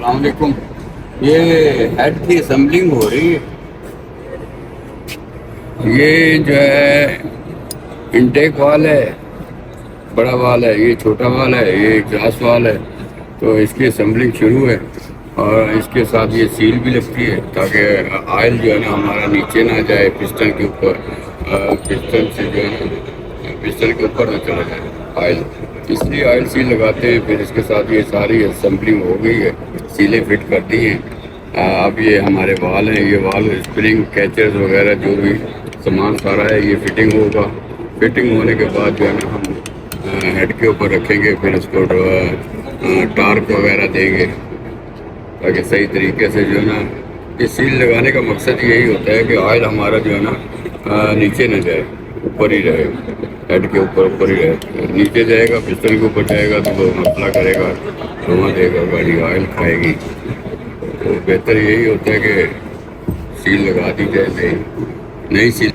अस्सलाम वालेकुम। ये हेड की असम्बलिंग हो रही है। ये जो है इनटेक वाल है, बड़ा वाल है, ये छोटा वाल है, ये एग्जॉस्ट वाल है। तो इसकी असम्बलिंग शुरू है और इसके साथ ये सील भी लगती है ताकि ऑयल जो है ना हमारा नीचे ना जाए पिस्टन के ऊपर। पिस्टन से जो है ना पिस्टन के ऊपर ना चला जाए ऑयल, इसलिए ऑयल सील लगाते हैं। फिर इसके साथ ये सारी असम्बलिंग हो गई है, सीलें फिट कर दी हैं। अब ये हमारे वाल हैं, ये वाल स्प्रिंग कैचर्स वगैरह जो भी सामान सारा है ये फिटिंग होगा। फिटिंग होने के बाद जो है ना हम हेड के ऊपर रखेंगे, फिर उसको टार्क वगैरह देंगे ताकि सही तरीके से जो है ना। ये सील लगाने का मकसद यही होता है कि ऑयल हमारा जो है ना नीचे ना जाए, ऊपर ही रहे। हेड के ऊपर ही रहे, नीचे जाएगा पिस्टन के ऊपर जाएगा तो वो मसला करेगा, धुआं देगा, गाड़ी ऑयल खाएगी। तो बेहतर यही होता है कि सील लगा दी जाए, नई नई सील।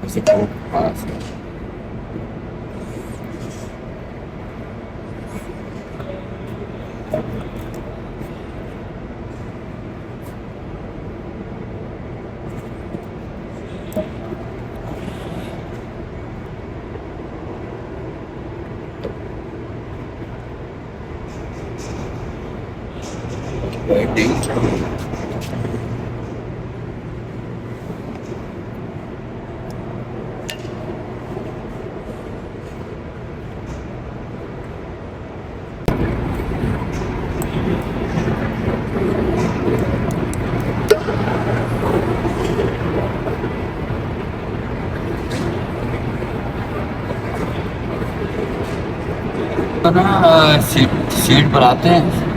ऐसे पास तो ना सीट बनाते हैं।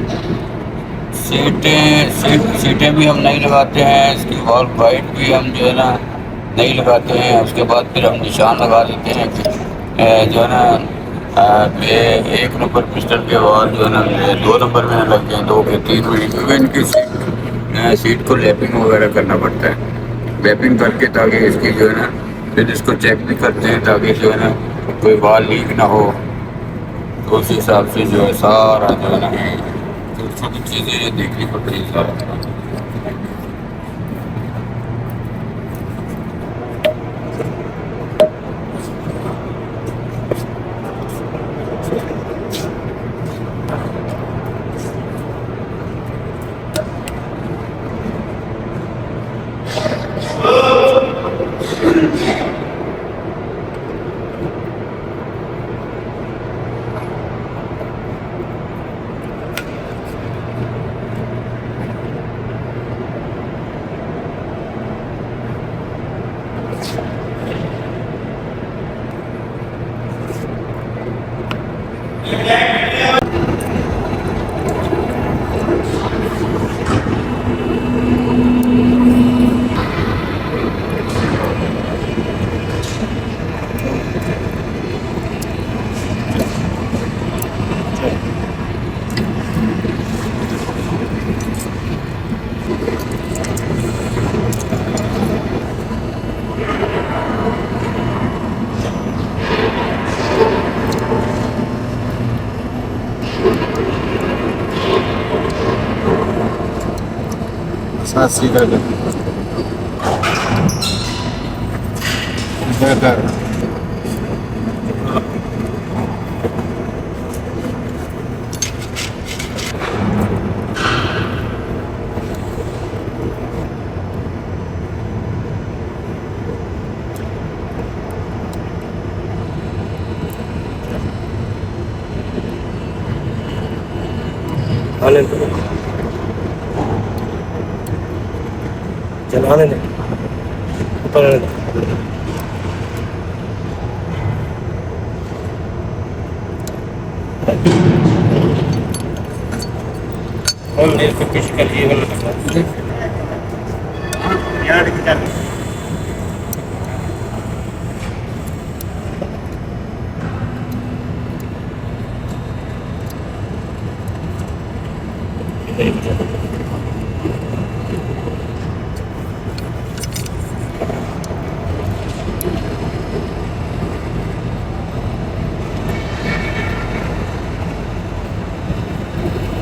सीटें भी हम नहीं लगाते हैं, इसकी वॉल वाइट भी हम जो है ना नहीं लगाते हैं। उसके बाद फिर हम निशान लगा देते हैं कि जो है ना एक नंबर पिस्टन के वॉल जो है ना 2 नंबर में लग गए, 2 के 3 में, क्योंकि इनकी सीट को लैपिंग वगैरह करना पड़ता है। लैपिंग करके ताकि इसकी जो है ना फिर इसको चेक भी करते हैं ताकि जो है ना कोई वॉल लीक ना हो। तो उस हिसाब से जो है सारा जो है ना छोटी छोटी चीज़ें देखनी पड़ती है सारा। साथ सीधा कर चलाने दे ऊपर और मेरे को कुछ करिए वाला यार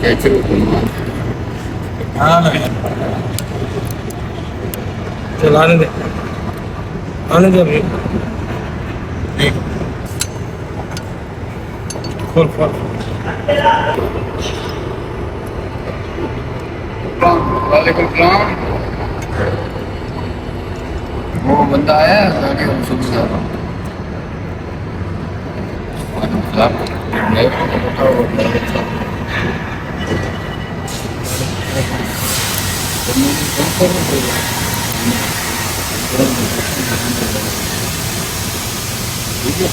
कैसे घूमा हाँ ना यार, चल आने दे, आने दे अभी। देख, खोल खोल। वालेकुम सलाम। वो बंदा आया है गाड़ी हम सुविधा वालेकुम सलाम। ड्राइवर को बताओ ड्राइवर साहब तो मुझे फोन करना पड़ेगा। ठीक है